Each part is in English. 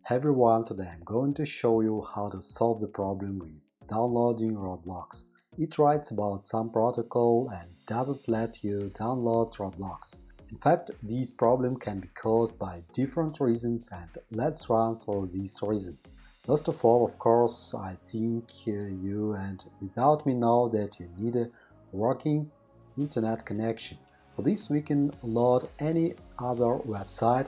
Hey everyone, today I'm going to show you how to solve the problem with downloading Roblox. It writes about some protocol and doesn't let you download Roblox. In fact, this problem can be caused by different reasons, and let's run through these reasons. First of all, of course, I think you and without me know that you need a working internet connection. For this we can load any other website.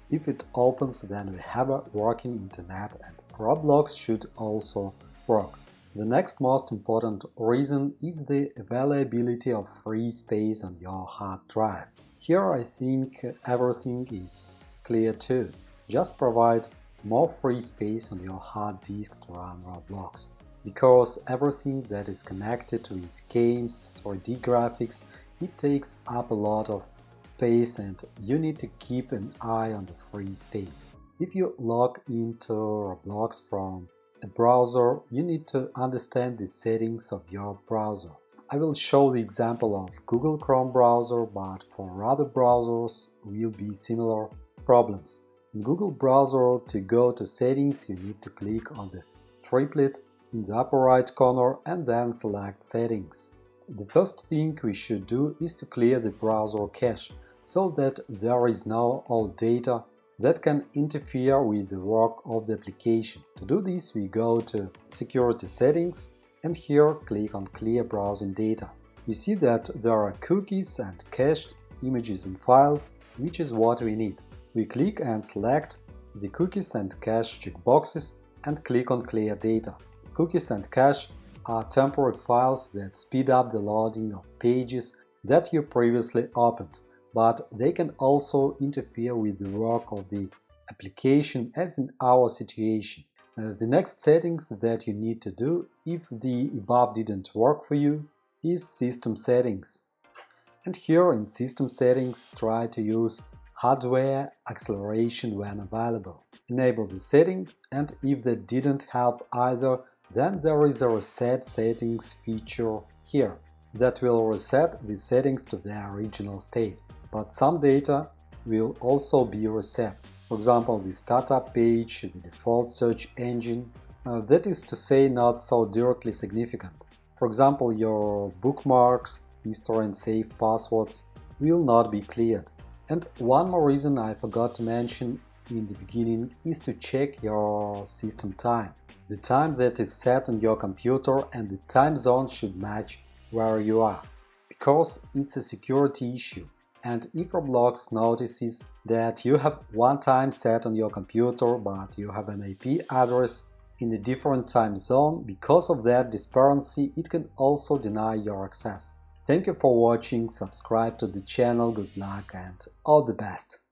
If it opens, then we have a working internet, and Roblox should also work. The next most important reason is the availability of free space on your hard drive. Here I think everything is clear too. Just provide more free space on your hard disk to run Roblox. Because everything that is connected with games, 3D graphics, it takes up a lot of space, and you need to keep an eye on the free space. If you log into Roblox from a browser, you need to understand the settings of your browser. I will show the example of Google Chrome browser, but for other browsers will be similar problems. In Google browser, to go to settings, you need to click on the triplet in the upper right corner and then select settings. The first thing we should do is to clear the browser cache, so that there is no old data that can interfere with the work of the application. To do this, we go to Security Settings and here click on Clear Browsing Data. We see that there are cookies and cached images and files, which is what we need. We click and select the Cookies and Cache checkboxes and click on Clear Data. Cookies and cache are temporary files that speed up the loading of pages that you previously opened, but they can also interfere with the work of the application, as in our situation. The next settings that you need to do, if the above didn't work for you, is System Settings. And here in System Settings, try to use Hardware Acceleration when available. Enable the setting, and if that didn't help either, then there is a Reset Settings feature here that will reset the settings to their original state. But some data will also be reset. For example, the startup page, the default search engine, that is to say, not so directly significant. For example, your bookmarks, history and save passwords will not be cleared. And one more reason I forgot to mention in the beginning is to check your system time. The time that is set on your computer and the time zone should match where you are, because it's a security issue. And if Roblox notices that you have one time set on your computer but you have an IP address in a different time zone, because of that discrepancy, it can also deny your access. Thank you for watching, subscribe to the channel, good luck and all the best!